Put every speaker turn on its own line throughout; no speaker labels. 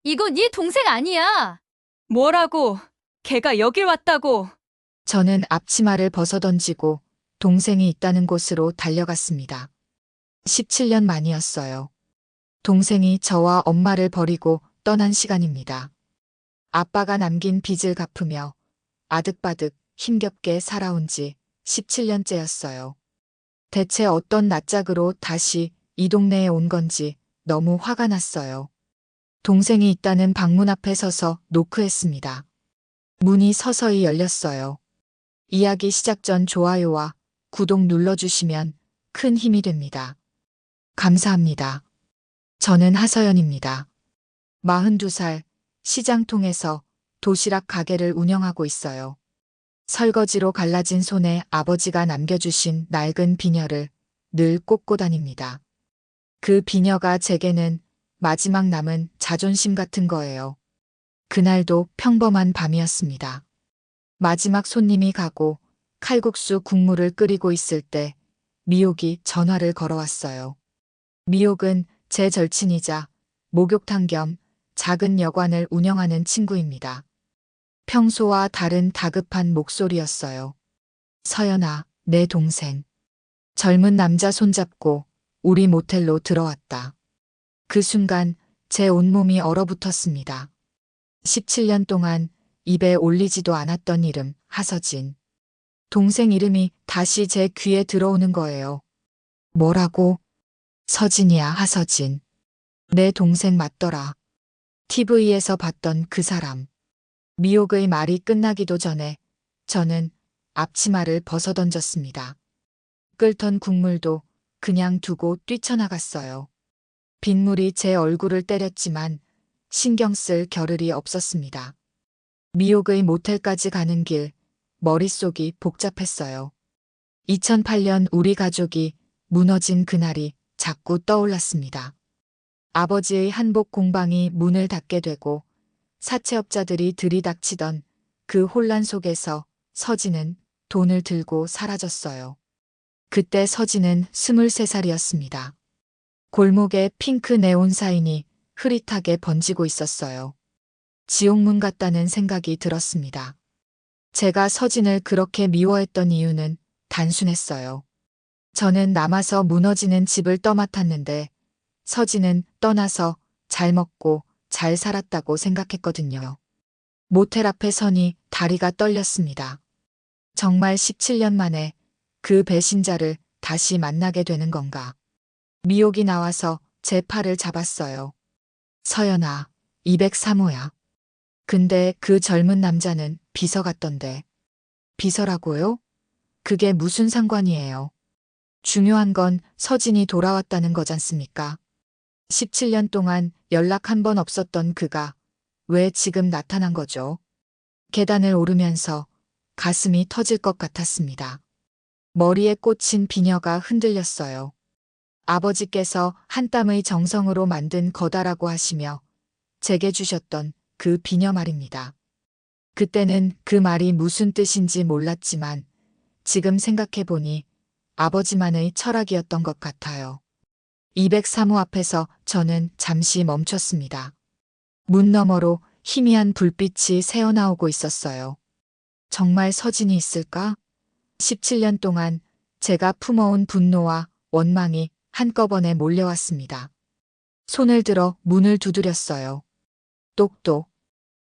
이거 네 동생 아니야.
뭐라고? 걔가 여길 왔다고.
저는 앞치마를 벗어던지고 동생이 있다는 곳으로 달려갔습니다. 17년 만이었어요. 동생이 저와 엄마를 버리고 떠난 시간입니다. 아빠가 남긴 빚을 갚으며 아득바득 힘겹게 살아온 지 17년째였어요. 대체 어떤 낯짝으로 다시 이 동네에 온 건지 너무 화가 났어요. 동생이 있다는 방문 앞에 서서 노크했습니다. 문이 서서히 열렸어요. 이야기 시작 전 좋아요와 구독 눌러주시면 큰 힘이 됩니다. 감사합니다. 저는 하서연입니다. 42살, 시장통에서 도시락 가게를 운영하고 있어요. 설거지로 갈라진 손에 아버지가 남겨주신 낡은 비녀를 늘 꽂고 다닙니다. 그 비녀가 제게는 마지막 남은 자존심 같은 거예요. 그날도 평범한 밤이었습니다. 마지막 손님이 가고 칼국수 국물을 끓이고 있을 때 미옥이 전화를 걸어왔어요. 미옥은 제 절친이자 목욕탕 겸 작은 여관을 운영하는 친구입니다. 평소와 다른 다급한 목소리였어요. 서연아, 내 동생. 젊은 남자 손잡고 우리 모텔로 들어왔다. 그 순간 제 온몸이 얼어붙었습니다. 17년 동안 입에 올리지도 않았던 이름, 하서진. 동생 이름이 다시 제 귀에 들어오는 거예요. 뭐라고? 서진이야, 하서진. 내 동생 맞더라. TV에서 봤던 그 사람. 미옥의 말이 끝나기도 전에 저는 앞치마를 벗어던졌습니다. 끓던 국물도 그냥 두고 뛰쳐나갔어요. 빗물이 제 얼굴을 때렸지만 신경 쓸 겨를이 없었습니다. 미옥의 모텔까지 가는 길, 머릿속이 복잡했어요. 2008년 우리 가족이 무너진 그날이 자꾸 떠올랐습니다. 아버지의 한복 공방이 문을 닫게 되고 사채업자들이 들이닥치던 그 혼란 속에서 서진은 돈을 들고 사라졌어요. 그때 서진은 23살이었습니다. 골목에 핑크 네온 사인이 흐릿하게 번지고 있었어요. 지옥문 같다는 생각이 들었습니다. 제가 서진을 그렇게 미워했던 이유는 단순했어요. 저는 남아서 무너지는 집을 떠맡았는데 서진은 떠나서 잘 먹고 잘 살았다고 생각했거든요. 모텔 앞에 서니 다리가 떨렸습니다. 정말 17년 만에 그 배신자를 다시 만나게 되는 건가. 미옥이 나와서 제 팔을 잡았어요. 서연아, 203호야. 근데 그 젊은 남자는 비서 같던데. 비서라고요? 그게 무슨 상관이에요? 중요한 건 서진이 돌아왔다는 거잖습니까? 17년 동안 연락 한 번 없었던 그가 왜 지금 나타난 거죠? 계단을 오르면서 가슴이 터질 것 같았습니다. 머리에 꽂힌 비녀가 흔들렸어요. 아버지께서 한 땀의 정성으로 만든 거다라고 하시며 제게 주셨던 그 비녀 말입니다. 그때는 그 말이 무슨 뜻인지 몰랐지만 지금 생각해보니 아버지만의 철학이었던 것 같아요. 203호 앞에서 저는 잠시 멈췄습니다. 문 너머로 희미한 불빛이 새어나오고 있었어요. 정말 서진이 있을까? 17년 동안 제가 품어온 분노와 원망이 한꺼번에 몰려왔습니다. 손을 들어 문을 두드렸어요. 똑똑.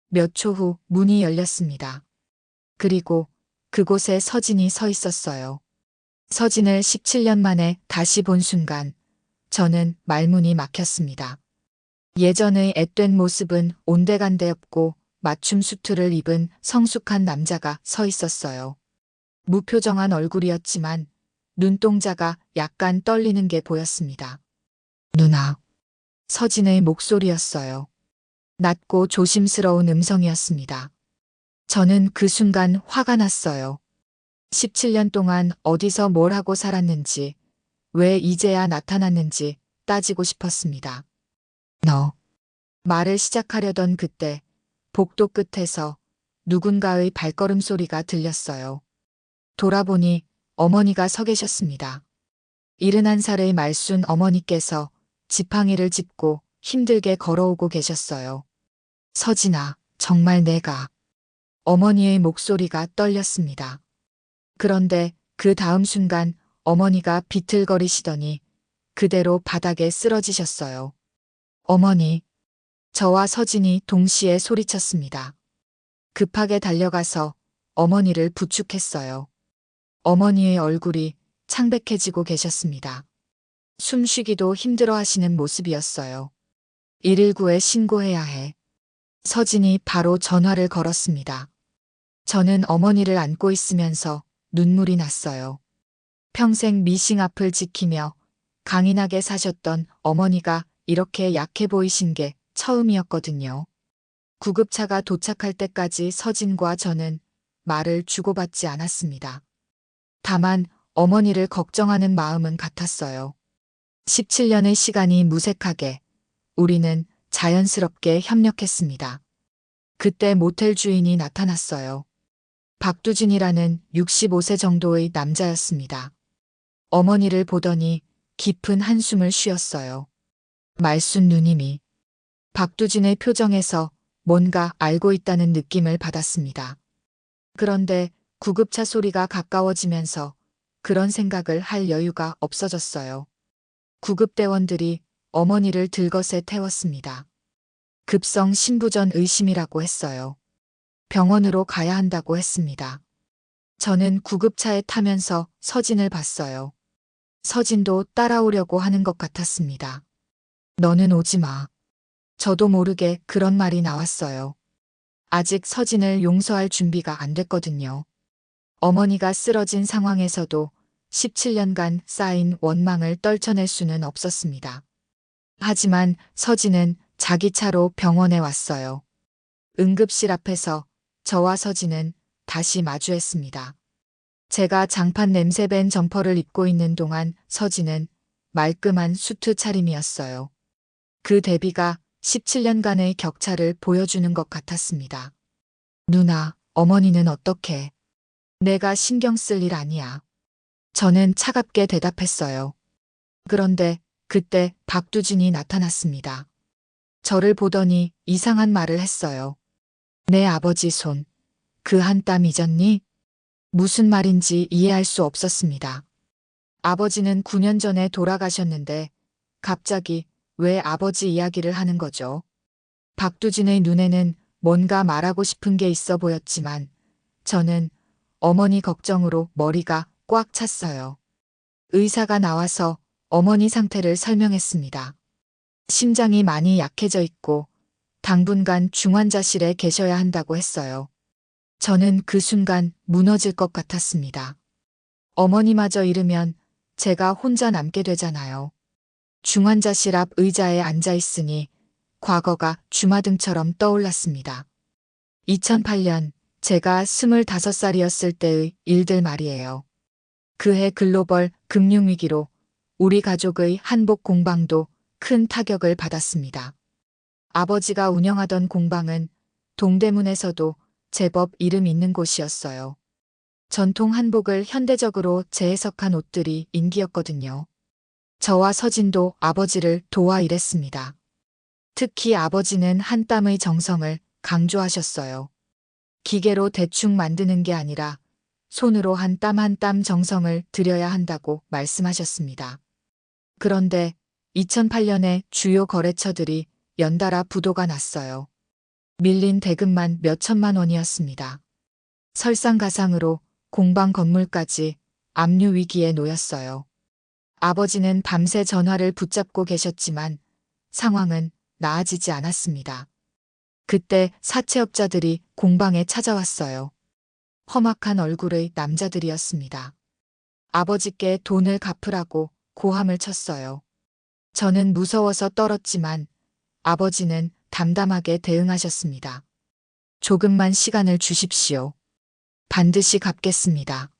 몇 초 후 문이 열렸습니다. 그리고 그곳에 서진이 서 있었어요. 서진을 17년 만에 다시 본 순간 저는 말문이 막혔습니다. 예전의 앳된 모습은 온데간데 없고 맞춤 수트를 입은 성숙한 남자가 서 있었어요. 무표정한 얼굴이었지만 눈동자가 약간 떨리는 게 보였습니다. 누나. 서진의 목소리였어요. 낮고 조심스러운 음성이었습니다. 저는 그 순간 화가 났어요. 17년 동안 어디서 뭘 하고 살았는지, 왜 이제야 나타났는지 따지고 싶었습니다. 너. 말을 시작하려던 그때 복도 끝에서 누군가의 발걸음 소리가 들렸어요. 돌아보니 어머니가 서 계셨습니다. 71살의 말순 어머니께서 지팡이를 짚고 힘들게 걸어오고 계셨어요. 서진아, 정말 내가. 어머니의 목소리가 떨렸습니다. 그런데 그 다음 순간 어머니가 비틀거리시더니 그대로 바닥에 쓰러지셨어요. 어머니. 저와 서진이 동시에 소리쳤습니다. 급하게 달려가서 어머니를 부축했어요. 어머니의 얼굴이 창백해지고 계셨습니다. 숨쉬기도 힘들어 하시는 모습이었어요. 119에 신고해야 해. 서진이 바로 전화를 걸었습니다. 저는 어머니를 안고 있으면서 눈물이 났어요. 평생 미싱 앞을 지키며 강인하게 사셨던 어머니가 이렇게 약해 보이신 게 처음이었거든요. 구급차가 도착할 때까지 서진과 저는 말을 주고받지 않았습니다. 다만 어머니를 걱정하는 마음은 같았어요. 17년의 시간이 무색하게 우리는 자연스럽게 협력했습니다. 그때 모텔 주인이 나타났어요. 박두진이라는 65세 정도의 남자였습니다. 어머니를 보더니 깊은 한숨을 쉬었어요. 말순 누님이. 박두진의 표정에서 뭔가 알고 있다는 느낌을 받았습니다. 그런데 구급차 소리가 가까워지면서 그런 생각을 할 여유가 없어졌어요. 구급대원들이 어머니를 들것에 태웠습니다. 급성 신부전 의심이라고 했어요. 병원으로 가야 한다고 했습니다. 저는 구급차에 타면서 서진을 봤어요. 서진도 따라오려고 하는 것 같았습니다. 너는 오지 마. 저도 모르게 그런 말이 나왔어요. 아직 서진을 용서할 준비가 안 됐거든요. 어머니가 쓰러진 상황에서도 17년간 쌓인 원망을 떨쳐낼 수는 없었습니다. 하지만 서진은 자기 차로 병원에 왔어요. 응급실 앞에서 저와 서진은 다시 마주했습니다. 제가 장판 냄새 밴 점퍼를 입고 있는 동안 서진은 말끔한 수트 차림이었어요. 그 대비가 17년간의 격차를 보여주는 것 같았습니다. 누나, 어머니는 어떻게? 내가 신경 쓸 일 아니야. 저는 차갑게 대답했어요. 그런데 그때 박두진이 나타났습니다. 저를 보더니 이상한 말을 했어요. 내 아버지 손. 그 한 땀 잊었니? 무슨 말인지 이해할 수 없었습니다. 아버지는 9년 전에 돌아가셨는데 갑자기 왜 아버지 이야기를 하는 거죠? 박두진의 눈에는 뭔가 말하고 싶은 게 있어 보였지만 저는 어머니 걱정으로 머리가 꽉 찼어요. 의사가 나와서 어머니 상태를 설명했습니다. 심장이 많이 약해져 있고 당분간 중환자실에 계셔야 한다고 했어요. 저는 그 순간 무너질 것 같았습니다. 어머니마저 잃으면 제가 혼자 남게 되잖아요. 중환자실 앞 의자에 앉아 있으니 과거가 주마등처럼 떠올랐습니다. 2008년 제가 25살이었을 때의 일들 말이에요. 그해 글로벌 금융위기로 우리 가족의 한복 공방도 큰 타격을 받았습니다. 아버지가 운영하던 공방은 동대문에서도 제법 이름 있는 곳이었어요. 전통 한복을 현대적으로 재해석한 옷들이 인기였거든요. 저와 서진도 아버지를 도와 일했습니다. 특히 아버지는 한 땀의 정성을 강조하셨어요. 기계로 대충 만드는 게 아니라 손으로 한 땀 한 땀 정성을 들여야 한다고 말씀하셨습니다. 그런데 2008년에 주요 거래처들이 연달아 부도가 났어요. 밀린 대금만 몇 천만 원이었습니다. 설상가상으로 공방 건물까지 압류 위기에 놓였어요. 아버지는 밤새 전화를 붙잡고 계셨지만 상황은 나아지지 않았습니다. 그때 사채업자들이 공방에 찾아왔어요. 험악한 얼굴의 남자들이었습니다. 아버지께 돈을 갚으라고 고함을 쳤어요. 저는 무서워서 떨었지만 아버지는 담담하게 대응하셨습니다. 조금만 시간을 주십시오. 반드시 갚겠습니다.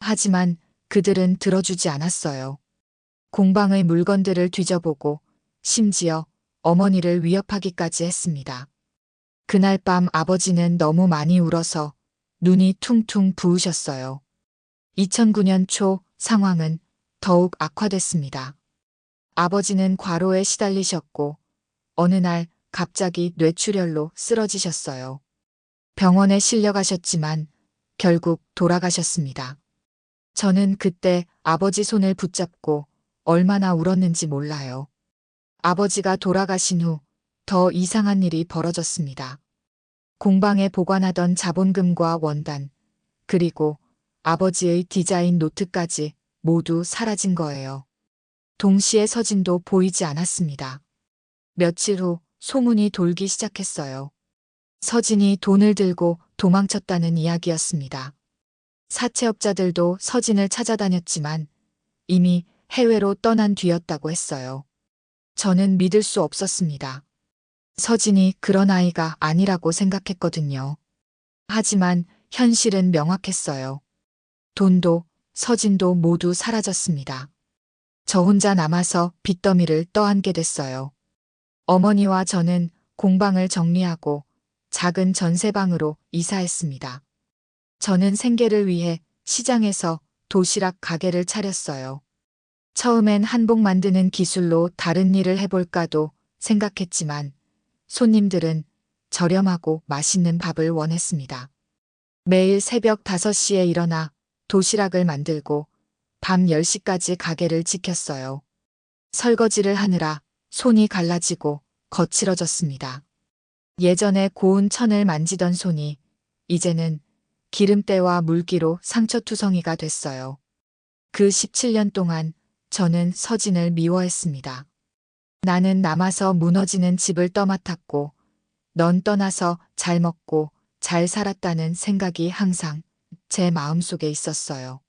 하지만 그들은 들어주지 않았어요. 공방의 물건들을 뒤져보고 심지어 어머니를 위협하기까지 했습니다. 그날 밤 아버지는 너무 많이 울어서 눈이 퉁퉁 부으셨어요. 2009년 초 상황은 더욱 악화됐습니다. 아버지는 과로에 시달리셨고 어느 날 갑자기 뇌출혈로 쓰러지셨어요. 병원에 실려가셨지만 결국 돌아가셨습니다. 저는 그때 아버지 손을 붙잡고 얼마나 울었는지 몰라요. 아버지가 돌아가신 후 더 이상한 일이 벌어졌습니다. 공방에 보관하던 자본금과 원단, 그리고 아버지의 디자인 노트까지 모두 사라진 거예요. 동시에 서진도 보이지 않았습니다. 며칠 후 소문이 돌기 시작했어요. 서진이 돈을 들고 도망쳤다는 이야기였습니다. 사채업자들도 서진을 찾아다녔지만 이미 해외로 떠난 뒤였다고 했어요. 저는 믿을 수 없었습니다. 서진이 그런 아이가 아니라고 생각했거든요. 하지만 현실은 명확했어요. 돈도 서진도 모두 사라졌습니다. 저 혼자 남아서 빚더미를 떠안게 됐어요. 어머니와 저는 공방을 정리하고 작은 전세방으로 이사했습니다. 저는 생계를 위해 시장에서 도시락 가게를 차렸어요. 처음엔 한복 만드는 기술로 다른 일을 해볼까도 생각했지만 손님들은 저렴하고 맛있는 밥을 원했습니다. 매일 새벽 5시에 일어나 도시락을 만들고 밤 10시까지 가게를 지켰어요. 설거지를 하느라 손이 갈라지고 거칠어졌습니다. 예전에 고운 천을 만지던 손이 이제는 기름때와 물기로 상처투성이가 됐어요. 그 17년 동안 저는 서진을 미워했습니다. 나는 남아서 무너지는 집을 떠맡았고 넌 떠나서 잘 먹고 잘 살았다는 생각이 항상 제 마음속에 있었어요.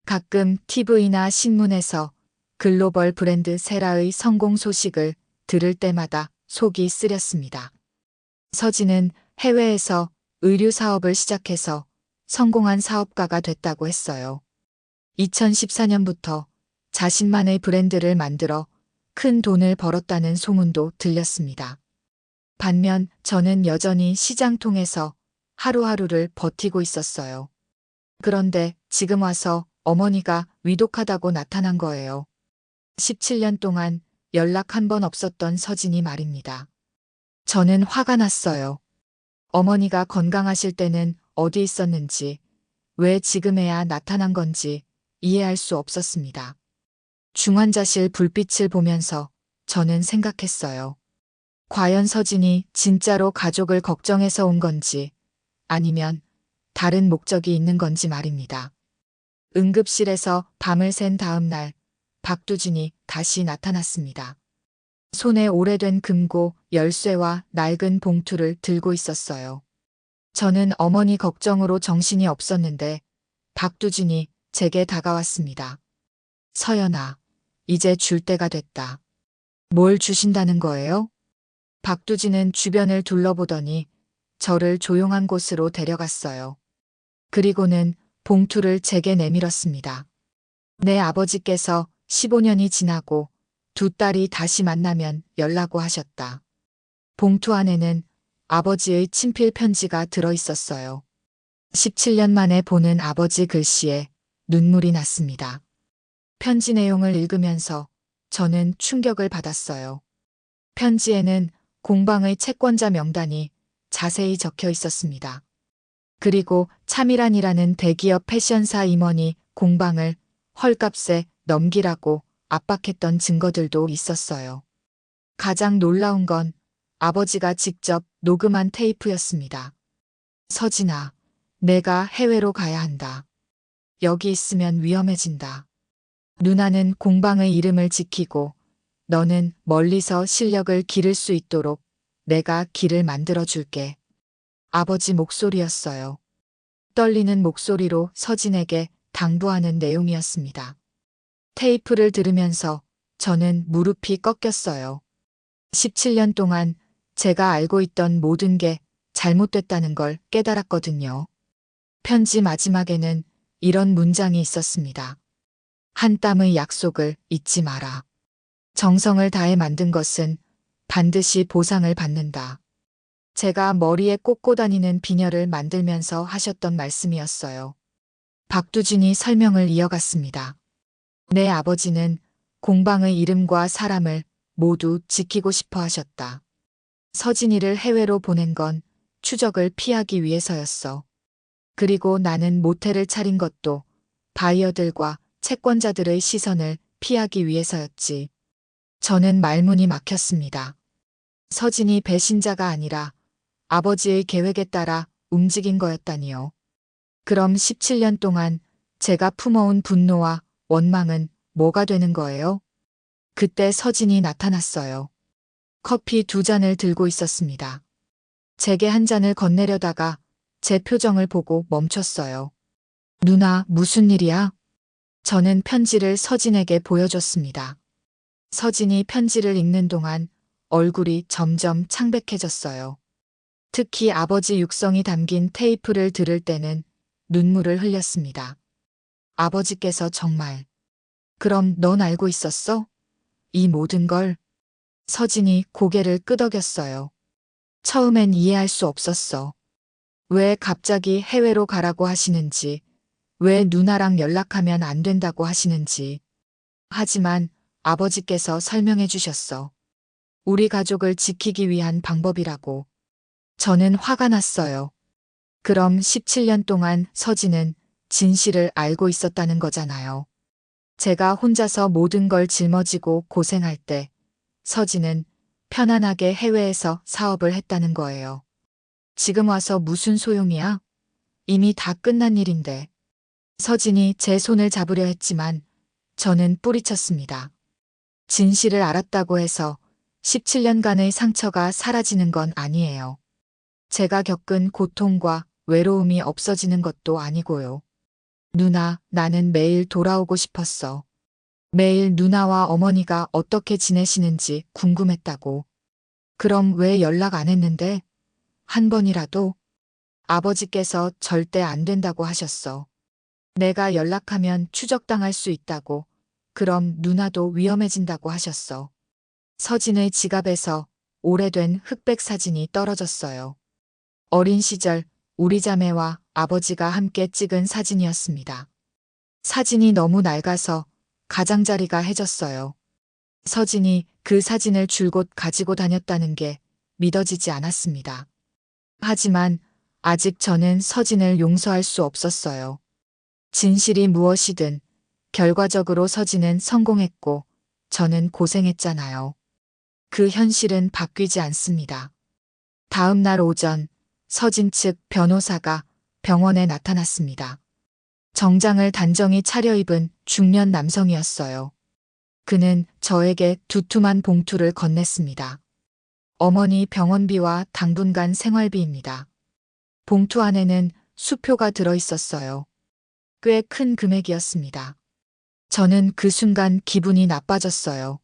가끔 TV나 신문에서 글로벌 브랜드 세라의 성공 소식을 들을 때마다 속이 쓰렸습니다. 서진은 해외에서 의류 사업을 시작해서 성공한 사업가가 됐다고 했어요. 2014년부터 자신만의 브랜드를 만들어 큰 돈을 벌었다는 소문도 들렸습니다. 반면 저는 여전히 시장통에서 하루하루를 버티고 있었어요. 그런데 지금 와서 어머니가 위독하다고 나타난 거예요. 17년 동안 연락 한 번 없었던 서진이 말입니다. 저는 화가 났어요. 어머니가 건강하실 때는 어디 있었는지, 왜 지금에야 나타난 건지 이해할 수 없었습니다. 중환자실 불빛을 보면서 저는 생각했어요. 과연 서진이 진짜로 가족을 걱정해서 온 건지 아니면 다른 목적이 있는 건지 말입니다. 응급실에서 밤을 샌 다음 날 박두진이 다시 나타났습니다. 손에 오래된 금고, 열쇠와 낡은 봉투를 들고 있었어요. 저는 어머니 걱정으로 정신이 없었는데 박두진이 제게 다가왔습니다. 서연아, 이제 줄 때가 됐다. 뭘 주신다는 거예요? 박두진은 주변을 둘러보더니 저를 조용한 곳으로 데려갔어요. 그리고는 봉투를 제게 내밀었습니다. 내 아버지께서 15년이 지나고 두 딸이 다시 만나면 연락오 하셨다. 봉투 안에는 아버지의 친필 편지가 들어 있었어요. 17년 만에 보는 아버지 글씨에 눈물이 났습니다. 편지 내용을 읽으면서 저는 충격을 받았어요. 편지에는 공방의 채권자 명단이 자세히 적혀 있었습니다. 그리고 차미란이라는 대기업 패션사 임원이 공방을 헐값에 넘기라고 압박했던 증거들도 있었어요. 가장 놀라운 건 아버지가 직접 녹음한 테이프였습니다. 서진아, 내가 해외로 가야 한다. 여기 있으면 위험해진다. 누나는 공방의 이름을 지키고 너는 멀리서 실력을 기를 수 있도록 내가 길을 만들어 줄게. 아버지 목소리였어요. 떨리는 목소리로 서진에게 당부하는 내용이었습니다. 테이프를 들으면서 저는 무릎이 꺾였어요. 17년 동안 제가 알고 있던 모든 게 잘못됐다는 걸 깨달았거든요. 편지 마지막에는 이런 문장이 있었습니다. 한 땀의 약속을 잊지 마라. 정성을 다해 만든 것은 반드시 보상을 받는다. 제가 머리에 꽂고 다니는 비녀를 만들면서 하셨던 말씀이었어요. 박두진이 설명을 이어갔습니다. 내 아버지는 공방의 이름과 사람을 모두 지키고 싶어 하셨다. 서진이를 해외로 보낸 건 추적을 피하기 위해서였어. 그리고 나는 모텔을 차린 것도 바이어들과 채권자들의 시선을 피하기 위해서였지. 저는 말문이 막혔습니다. 서진이 배신자가 아니라 아버지의 계획에 따라 움직인 거였다니요. 그럼 17년 동안 제가 품어온 분노와 원망은 뭐가 되는 거예요? 그때 서진이 나타났어요. 커피 2잔을 들고 있었습니다. 제게 한 잔을 건네려다가 제 표정을 보고 멈췄어요. 누나, 무슨 일이야? 저는 편지를 서진에게 보여줬습니다. 서진이 편지를 읽는 동안 얼굴이 점점 창백해졌어요. 특히 아버지 육성이 담긴 테이프를 들을 때는 눈물을 흘렸습니다. 아버지께서 정말. 그럼 넌 알고 있었어? 이 모든 걸? 서진이 고개를 끄덕였어요. 처음엔 이해할 수 없었어. 왜 갑자기 해외로 가라고 하시는지, 왜 누나랑 연락하면 안 된다고 하시는지. 하지만 아버지께서 설명해 주셨어. 우리 가족을 지키기 위한 방법이라고. 저는 화가 났어요. 그럼 17년 동안 서진은 진실을 알고 있었다는 거잖아요. 제가 혼자서 모든 걸 짊어지고 고생할 때 서진은 편안하게 해외에서 사업을 했다는 거예요. 지금 와서 무슨 소용이야? 이미 다 끝난 일인데. 서진이 제 손을 잡으려 했지만 저는 뿌리쳤습니다. 진실을 알았다고 해서 17년간의 상처가 사라지는 건 아니에요. 제가 겪은 고통과 외로움이 없어지는 것도 아니고요. 누나, 나는 매일 돌아오고 싶었어. 매일 누나와 어머니가 어떻게 지내시는지 궁금했다고. 그럼 왜 연락 안 했는데? 한 번이라도? 아버지께서 절대 안 된다고 하셨어. 내가 연락하면 추적당할 수 있다고. 그럼 누나도 위험해진다고 하셨어. 서진의 지갑에서 오래된 흑백 사진이 떨어졌어요. 어린 시절 우리 자매와 아버지가 함께 찍은 사진이었습니다. 사진이 너무 낡아서 가장자리가 해졌어요. 서진이 그 사진을 줄곧 가지고 다녔다는 게 믿어지지 않았습니다. 하지만 아직 저는 서진을 용서할 수 없었어요. 진실이 무엇이든 결과적으로 서진은 성공했고 저는 고생했잖아요. 그 현실은 바뀌지 않습니다. 다음 날 오전 서진 측 변호사가 병원에 나타났습니다. 정장을 단정히 차려입은 중년 남성이었어요. 그는 저에게 두툼한 봉투를 건넸습니다. 어머니 병원비와 당분간 생활비입니다. 봉투 안에는 수표가 들어있었어요. 꽤 큰 금액이었습니다. 저는 그 순간 기분이 나빠졌어요.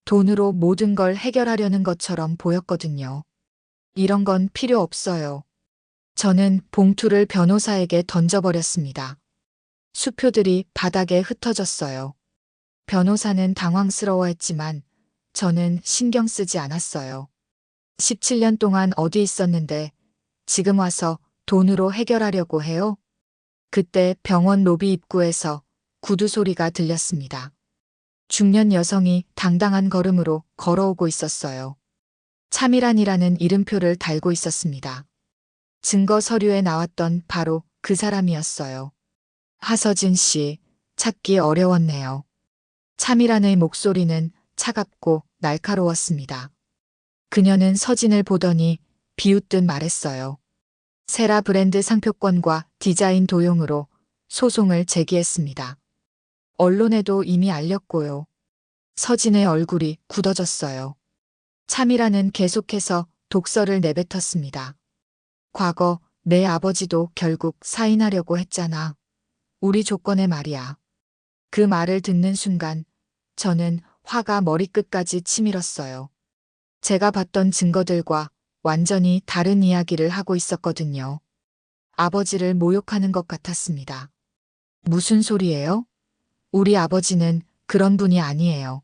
돈으로 모든 걸 해결하려는 것처럼 보였거든요. 이런 건 필요 없어요. 저는 봉투를 변호사에게 던져버렸습니다. 수표들이 바닥에 흩어졌어요. 변호사는 당황스러워했지만 저는 신경 쓰지 않았어요. 17년 동안 어디 있었는데 지금 와서 돈으로 해결하려고 해요? 그때 병원 로비 입구에서 구두 소리가 들렸습니다. 중년 여성이 당당한 걸음으로 걸어오고 있었어요. 차미란이라는 이름표를 달고 있었습니다. 증거 서류에 나왔던 바로 그 사람이었어요. 하서진 씨, 찾기 어려웠네요. 차미란의 목소리는 차갑고 날카로웠습니다. 그녀는 서진을 보더니 비웃듯 말했어요. 세라 브랜드 상표권과 디자인 도용으로 소송을 제기했습니다. 언론에도 이미 알렸고요. 서진의 얼굴이 굳어졌어요. 차미라는 계속해서 독서를 내뱉었습니다. 과거 내 아버지도 결국 사인하려고 했잖아. 우리 조건에 말이야. 그 말을 듣는 순간 저는 화가 머리끝까지 치밀었어요. 제가 봤던 증거들과 완전히 다른 이야기를 하고 있었거든요. 아버지를 모욕하는 것 같았습니다. 무슨 소리예요? 우리 아버지는 그런 분이 아니에요.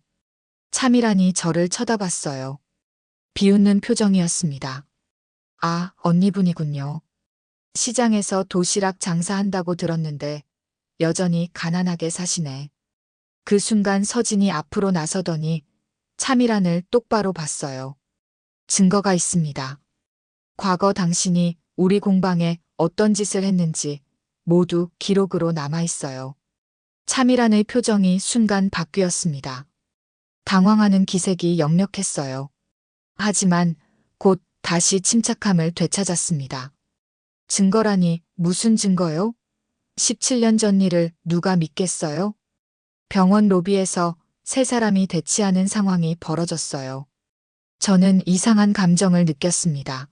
차미란이 저를 쳐다봤어요. 비웃는 표정이었습니다. 아, 언니분이군요. 시장에서 도시락 장사한다고 들었는데 여전히 가난하게 사시네. 그 순간 서진이 앞으로 나서더니 차미란을 똑바로 봤어요. 증거가 있습니다. 과거 당신이 우리 공방에 어떤 짓을 했는지 모두 기록으로 남아 있어요. 차미란의 표정이 순간 바뀌었습니다. 당황하는 기색이 역력했어요. 하지만 곧 다시 침착함을 되찾았습니다. 증거라니 무슨 증거요? 17년 전 일을 누가 믿겠어요? 병원 로비에서 세 사람이 대치하는 상황이 벌어졌어요. 저는 이상한 감정을 느꼈습니다.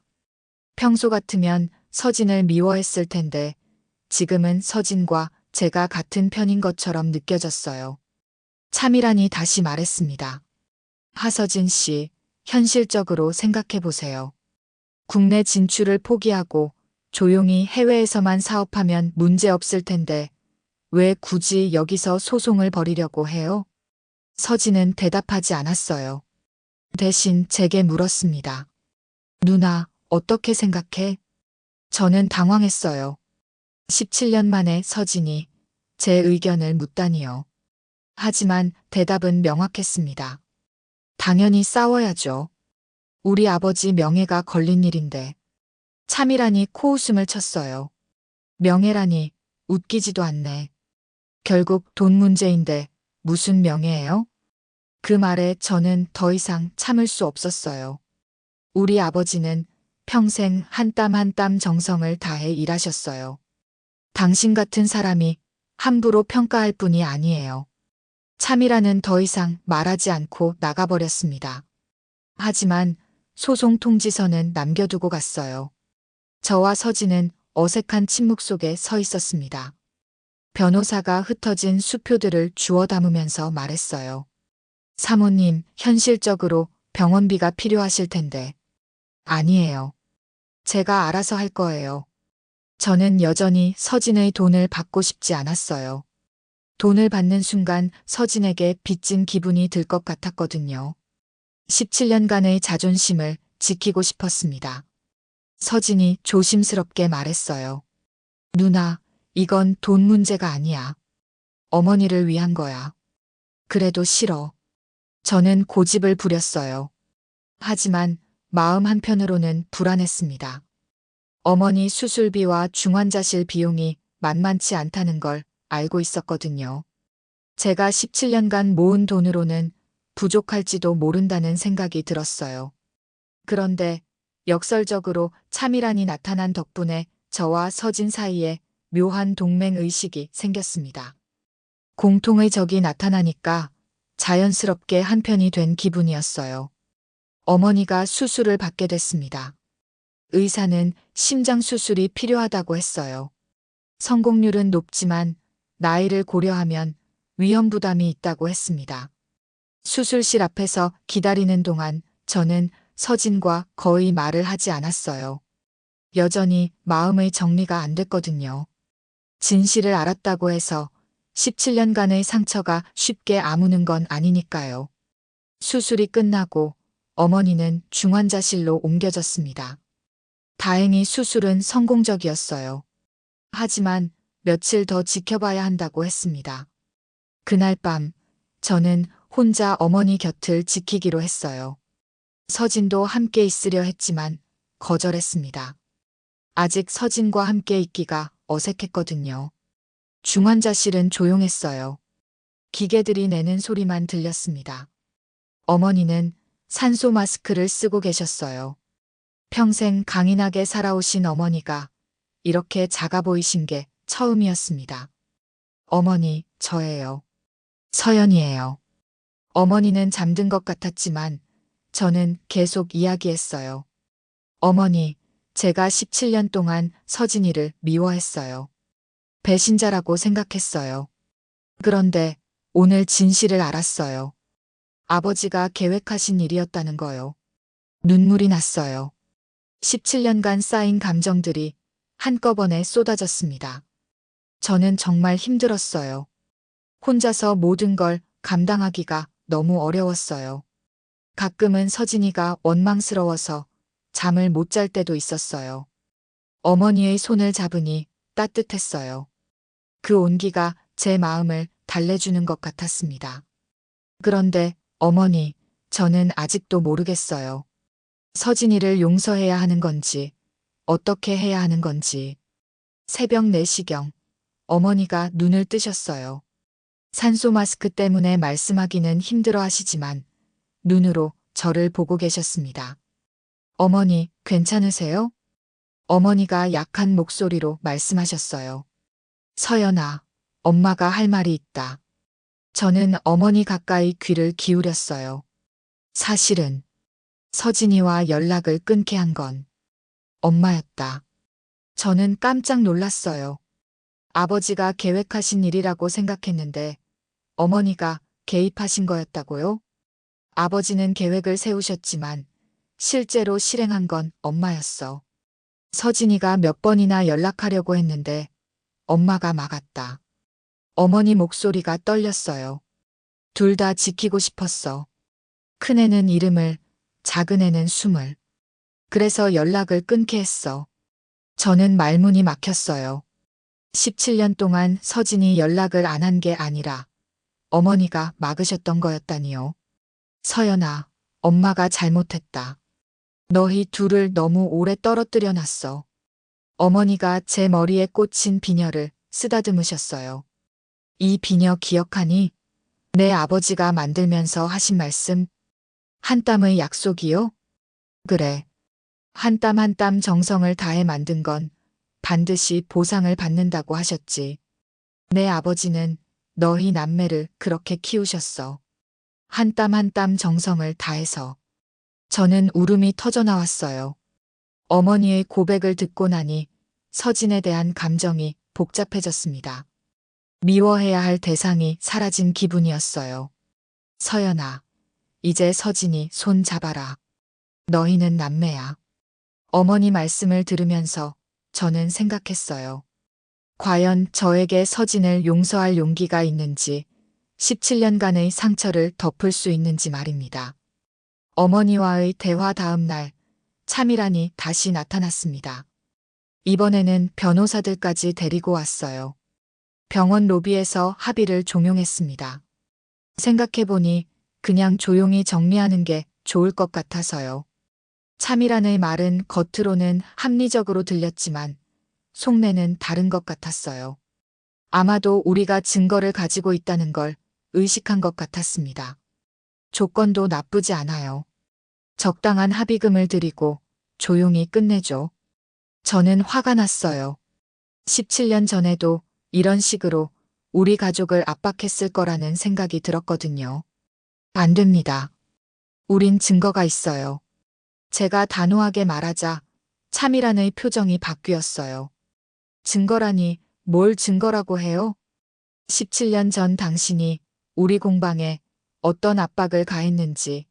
평소 같으면 서진을 미워했을 텐데 지금은 서진과 제가 같은 편인 것처럼 느껴졌어요. 차미란이 다시 말했습니다. 하서진 씨, 현실적으로 생각해 보세요. 국내 진출을 포기하고 조용히 해외에서만 사업하면 문제 없을 텐데 왜 굳이 여기서 소송을 벌이려고 해요? 서진은 대답하지 않았어요. 대신 제게 물었습니다. 누나, 어떻게 생각해? 저는 당황했어요. 17년 만에 서진이 제 의견을 묻다니요. 하지만 대답은 명확했습니다. 당연히 싸워야죠. 우리 아버지 명예가 걸린 일인데. 차미란이 코웃음을 쳤어요. 명예라니 웃기지도 않네. 결국 돈 문제인데 무슨 명예예요? 그 말에 저는 더 이상 참을 수 없었어요. 우리 아버지는 평생 한 땀 한 땀 정성을 다해 일하셨어요. 당신 같은 사람이 함부로 평가할 뿐이 아니에요. 차미란은 더 이상 말하지 않고 나가버렸습니다. 하지만 소송 통지서는 남겨두고 갔어요. 저와 서진은 어색한 침묵 속에 서 있었습니다. 변호사가 흩어진 수표들을 주워 담으면서 말했어요. 사모님, 현실적으로 병원비가 필요하실 텐데. 아니에요. 제가 알아서 할 거예요. 저는 여전히 서진의 돈을 받고 싶지 않았어요. 돈을 받는 순간 서진에게 빚진 기분이 들 것 같았거든요. 17년간의 자존심을 지키고 싶었습니다. 서진이 조심스럽게 말했어요. 누나, 이건 돈 문제가 아니야. 어머니를 위한 거야. 그래도 싫어. 저는 고집을 부렸어요. 하지만 마음 한편으로는 불안했습니다. 어머니 수술비와 중환자실 비용이 만만치 않다는 걸 알고 있었거든요. 제가 17년간 모은 돈으로는 부족할지도 모른다는 생각이 들었어요. 그런데 역설적으로 차미란이 나타난 덕분에 저와 서진 사이에 묘한 동맹의식이 생겼습니다. 공통의 적이 나타나니까 자연스럽게 한편이 된 기분이었어요. 어머니가 수술을 받게 됐습니다. 의사는 심장 수술이 필요하다고 했어요. 성공률은 높지만 나이를 고려하면 위험 부담이 있다고 했습니다. 수술실 앞에서 기다리는 동안 저는 서진과 거의 말을 하지 않았어요. 여전히 마음의 정리가 안 됐거든요. 진실을 알았다고 해서 17년간의 상처가 쉽게 아무는 건 아니니까요. 수술이 끝나고 어머니는 중환자실로 옮겨졌습니다. 다행히 수술은 성공적이었어요. 하지만 며칠 더 지켜봐야 한다고 했습니다. 그날 밤 저는 혼자 어머니 곁을 지키기로 했어요. 서진도 함께 있으려 했지만 거절했습니다. 아직 서진과 함께 있기가 어색했거든요. 중환자실은 조용했어요. 기계들이 내는 소리만 들렸습니다. 어머니는 산소 마스크를 쓰고 계셨어요. 평생 강인하게 살아오신 어머니가 이렇게 작아 보이신 게 처음이었습니다. 어머니, 저예요. 서연이에요. 어머니는 잠든 것 같았지만 저는 계속 이야기했어요. 어머니, 제가 17년 동안 서진이를 미워했어요. 배신자라고 생각했어요. 그런데 오늘 진실을 알았어요. 아버지가 계획하신 일이었다는 거요. 눈물이 났어요. 17년간 쌓인 감정들이 한꺼번에 쏟아졌습니다. 저는 정말 힘들었어요. 혼자서 모든 걸 감당하기가 너무 어려웠어요. 가끔은 서진이가 원망스러워서 잠을 못 잘 때도 있었어요. 어머니의 손을 잡으니 따뜻했어요. 그 온기가 제 마음을 달래주는 것 같았습니다. 그런데 어머니, 저는 아직도 모르겠어요. 서진이를 용서해야 하는 건지, 어떻게 해야 하는 건지. 새벽 4시경, 어머니가 눈을 뜨셨어요. 산소 마스크 때문에 말씀하기는 힘들어 하시지만 눈으로 저를 보고 계셨습니다. 어머니, 괜찮으세요? 어머니가 약한 목소리로 말씀하셨어요. 서연아, 엄마가 할 말이 있다. 저는 어머니 가까이 귀를 기울였어요. 사실은 서진이와 연락을 끊게 한 건 엄마였다. 저는 깜짝 놀랐어요. 아버지가 계획하신 일이라고 생각했는데 어머니가 개입하신 거였다고요? 아버지는 계획을 세우셨지만 실제로 실행한 건 엄마였어. 서진이가 몇 번이나 연락하려고 했는데 엄마가 막았다. 어머니 목소리가 떨렸어요. 둘 다 지키고 싶었어. 큰애는 이름을, 작은애는 숨을. 그래서 연락을 끊게 했어. 저는 말문이 막혔어요. 17년 동안 서진이 연락을 안 한 게 아니라 어머니가 막으셨던 거였다니요. 서연아, 엄마가 잘못했다. 너희 둘을 너무 오래 떨어뜨려 놨어. 어머니가 제 머리에 꽂힌 비녀를 쓰다듬으셨어요. 이 비녀 기억하니? 내 아버지가 만들면서 하신 말씀? 한 땀의 약속이요? 그래. 한 땀 한 땀 정성을 다해 만든 건 반드시 보상을 받는다고 하셨지. 내 아버지는 너희 남매를 그렇게 키우셨어. 한 땀 한 땀 정성을 다해서. 저는 울음이 터져 나왔어요. 어머니의 고백을 듣고 나니 서진에 대한 감정이 복잡해졌습니다. 미워해야 할 대상이 사라진 기분이었어요. 서연아, 이제 서진이 손 잡아라. 너희는 남매야. 어머니 말씀을 들으면서 저는 생각했어요. 과연 저에게 서진을 용서할 용기가 있는지, 17년간의 상처를 덮을 수 있는지 말입니다. 어머니와의 대화 다음 날, 차미란이 다시 나타났습니다. 이번에는 변호사들까지 데리고 왔어요. 병원 로비에서 합의를 종용했습니다. 생각해보니 그냥 조용히 정리하는 게 좋을 것 같아서요. 차미란의 말은 겉으로는 합리적으로 들렸지만 속내는 다른 것 같았어요. 아마도 우리가 증거를 가지고 있다는 걸 의식한 것 같았습니다. 조건도 나쁘지 않아요. 적당한 합의금을 드리고 조용히 끝내죠. 저는 화가 났어요. 17년 전에도 이런 식으로 우리 가족을 압박했을 거라는 생각이 들었거든요. 안 됩니다. 우린 증거가 있어요. 제가 단호하게 말하자 차미란의 표정이 바뀌었어요. 증거라니 뭘 증거라고 해요? 17년 전 당신이 우리 공방에 어떤 압박을 가했는지,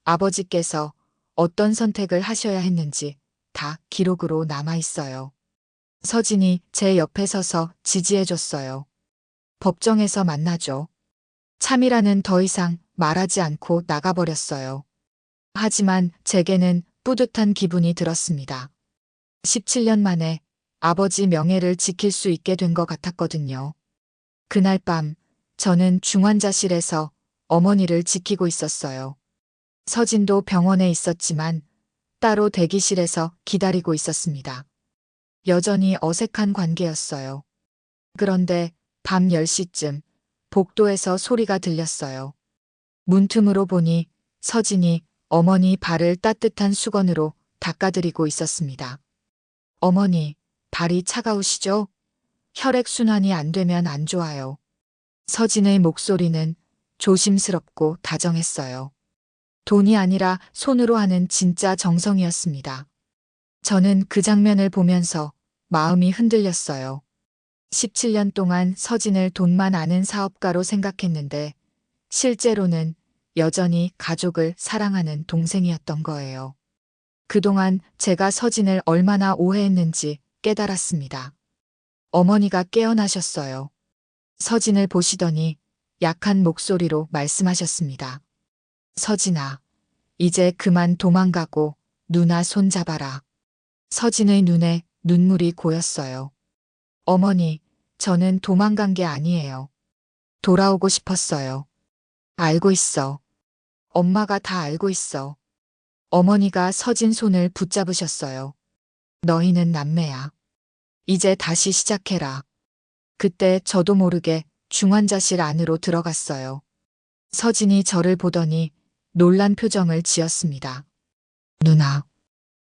아버지께서 어떤 선택을 하셔야 했는지 다 기록으로 남아 있어요. 서진이 제 옆에 서서 지지해줬어요. 법정에서 만나죠. 차미란은 더 이상 말하지 않고 나가버렸어요. 하지만 제게는 뿌듯한 기분이 들었습니다. 17년 만에 아버지 명예를 지킬 수 있게 된 것 같았거든요. 그날 밤 저는 중환자실에서 어머니를 지키고 있었어요. 서진도 병원에 있었지만 따로 대기실에서 기다리고 있었습니다. 여전히 어색한 관계였어요. 그런데 밤 10시쯤 복도에서 소리가 들렸어요. 문틈으로 보니 서진이 어머니 발을 따뜻한 수건으로 닦아드리고 있었습니다. 어머니, 발이 차가우시죠? 혈액순환이 안 되면 안 좋아요. 서진의 목소리는 조심스럽고 다정했어요. 돈이 아니라 손으로 하는 진짜 정성이었습니다. 저는 그 장면을 보면서 마음이 흔들렸어요. 17년 동안 서진을 돈만 아는 사업가로 생각했는데 실제로는 여전히 가족을 사랑하는 동생이었던 거예요. 그동안 제가 서진을 얼마나 오해했는지 깨달았습니다. 어머니가 깨어나셨어요. 서진을 보시더니 약한 목소리로 말씀하셨습니다. 서진아, 이제 그만 도망가고 누나 손 잡아라. 서진의 눈에 눈물이 고였어요. 어머니, 저는 도망간 게 아니에요. 돌아오고 싶었어요. 알고 있어. 엄마가 다 알고 있어. 어머니가 서진 손을 붙잡으셨어요. 너희는 남매야. 이제 다시 시작해라. 그때 저도 모르게 중환자실 안으로 들어갔어요. 서진이 저를 보더니 놀란 표정을 지었습니다. 누나.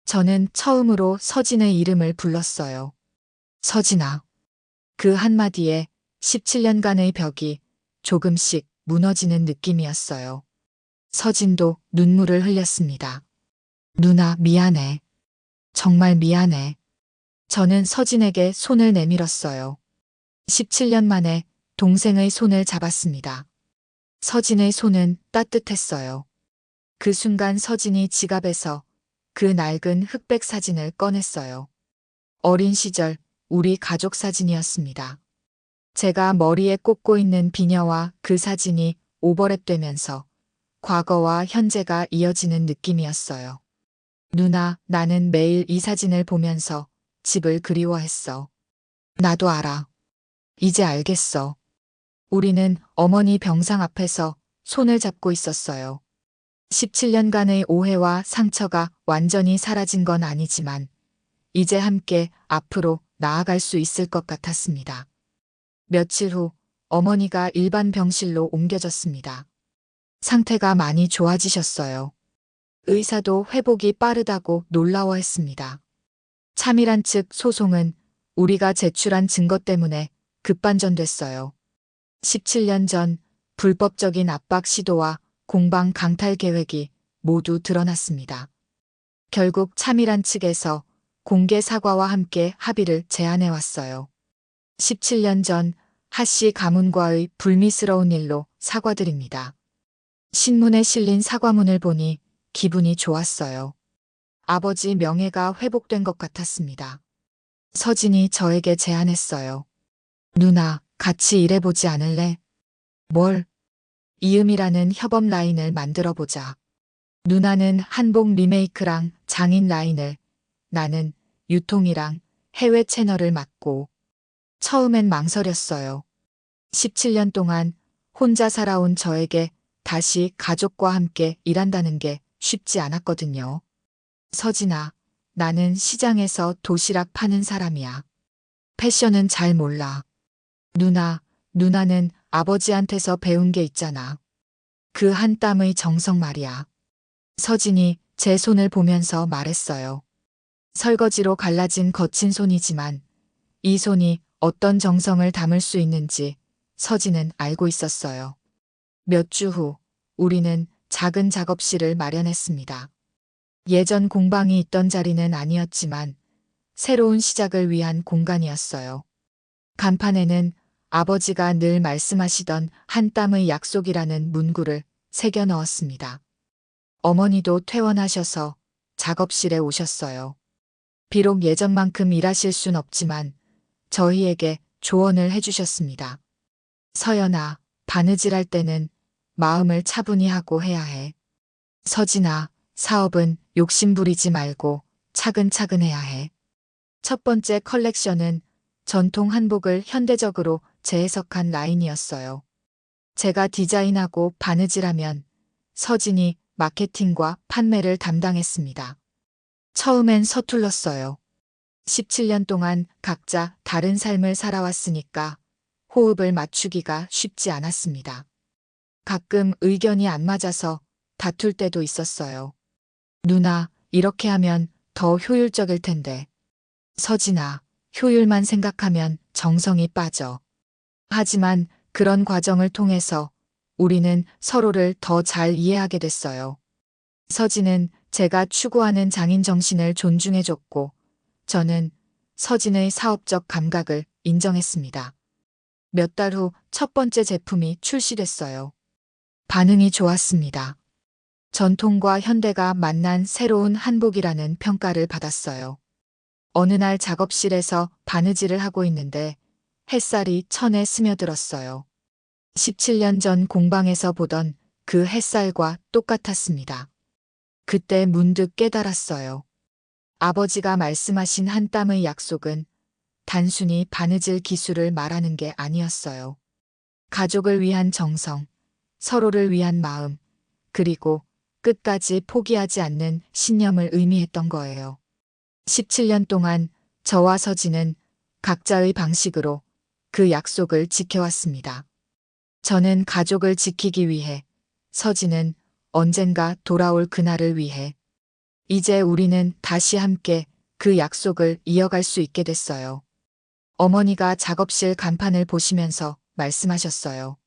저는 처음으로 서진의 이름을 불렀어요. 서진아. 그 한마디에 17년간의 벽이 조금씩 무너지는 느낌이었어요. 서진도 눈물을 흘렸습니다. 누나 미안해. 정말 미안해. 저는 서진에게 손을 내밀었어요. 17년 만에 동생의 손을 잡았습니다. 서진의 손은 따뜻했어요. 그 순간 서진이 지갑에서 그 낡은 흑백 사진을 꺼냈어요. 어린 시절 우리 가족 사진이었습니다. 제가 머리에 꽂고 있는 비녀와 그 사진이 오버랩되면서 과거와 현재가 이어지는 느낌이었어요. 누나, 나는 매일 이 사진을 보면서 집을 그리워했어. 나도 알아. 이제 알겠어. 우리는 어머니 병상 앞에서 손을 잡고 있었어요. 17년간의 오해와 상처가 완전히 사라진 건 아니지만 이제 함께 앞으로 나아갈 수 있을 것 같았습니다. 며칠 후 어머니가 일반 병실로 옮겨졌습니다. 상태가 많이 좋아지셨어요. 의사도 회복이 빠르다고 놀라워했습니다. 차밀한 측 소송은 우리가 제출한 증거 때문에 급반전됐어요. 17년 전 불법적인 압박 시도와 공방 강탈 계획이 모두 드러났습니다. 결국 차밀한 측에서 공개 사과와 함께 합의를 제안해왔어요. 17년 전 하씨 가문과의 불미스러운 일로 사과드립니다. 신문에 실린 사과문을 보니 기분이 좋았어요. 아버지 명예가 회복된 것 같았습니다. 서진이 저에게 제안했어요. 누나, 같이 일해보지 않을래? 뭘? 이음이라는 협업 라인을 만들어보자. 누나는 한복 리메이크랑 장인 라인을, 나는 유통이랑 해외 채널을 맡고. 처음엔 망설였어요. 17년 동안 혼자 살아온 저에게 다시 가족과 함께 일한다는 게 쉽지 않았거든요. 서진아, 나는 시장에서 도시락 파는 사람이야. 패션은 잘 몰라. 누나는 아버지한테서 배운 게 있잖아. 그 한 땀의 정성 말이야. 서진이 제 손을 보면서 말했어요. 설거지로 갈라진 거친 손이지만 이 손이 어떤 정성을 담을 수 있는지 서진은 알고 있었어요. 몇 주 후 우리는 작은 작업실을 마련했습니다. 예전 공방이 있던 자리는 아니었지만 새로운 시작을 위한 공간이었어요. 간판에는 아버지가 늘 말씀하시던 한 땀의 약속이라는 문구를 새겨 넣었습니다. 어머니도 퇴원하셔서 작업실에 오셨어요. 비록 예전만큼 일하실 순 없지만 저희에게 조언을 해주셨습니다. 서연아, 바느질할 때는 마음을 차분히 하고 해야 해. 서진아, 사업은 욕심부리지 말고 차근차근 해야 해. 첫 번째 컬렉션은 전통 한복을 현대적으로 재해석한 라인이었어요. 제가 디자인하고 바느질하면 서진이 마케팅과 판매를 담당했습니다. 처음엔 서툴렀어요. 17년 동안 각자 다른 삶을 살아왔으니까 호흡을 맞추기가 쉽지 않았습니다. 가끔 의견이 안 맞아서 다툴 때도 있었어요. 누나, 이렇게 하면 더 효율적일 텐데. 서진아, 효율만 생각하면 정성이 빠져. 하지만 그런 과정을 통해서 우리는 서로를 더 잘 이해하게 됐어요. 서진은 제가 추구하는 장인 정신을 존중해줬고, 저는 서진의 사업적 감각을 인정했습니다. 몇 달 후 첫 번째 제품이 출시됐어요. 반응이 좋았습니다. 전통과 현대가 만난 새로운 한복이라는 평가를 받았어요. 어느 날 작업실에서 바느질을 하고 있는데 햇살이 천에 스며들었어요. 17년 전 공방에서 보던 그 햇살과 똑같았습니다. 그때 문득 깨달았어요. 아버지가 말씀하신 한 땀의 약속은 단순히 바느질 기술을 말하는 게 아니었어요. 가족을 위한 정성, 서로를 위한 마음, 그리고 끝까지 포기하지 않는 신념을 의미했던 거예요. 17년 동안 저와 서진은 각자의 방식으로 그 약속을 지켜왔습니다. 저는 가족을 지키기 위해, 서진은 언젠가 돌아올 그날을 위해. 이제 우리는 다시 함께 그 약속을 이어갈 수 있게 됐어요. 어머니가 작업실 간판을 보시면서 말씀하셨어요.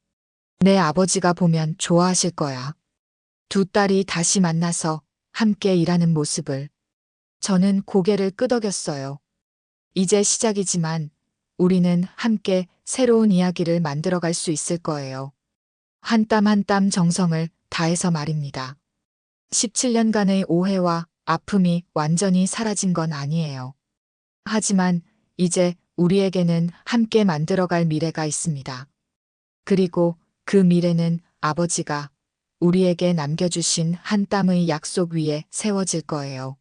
내 아버지가 보면 좋아하실 거야. 두 딸이 다시 만나서 함께 일하는 모습을. 저는 고개를 끄덕였어요. 이제 시작이지만 우리는 함께 새로운 이야기를 만들어갈 수 있을 거예요. 한 땀 한 땀 정성을 다해서 말입니다. 17년간의 오해와 아픔이 완전히 사라진 건 아니에요. 하지만 이제 우리에게는 함께 만들어갈 미래가 있습니다. 그리고 그 미래는 아버지가 우리에게 남겨주신 한 땀의 약속 위에 세워질 거예요.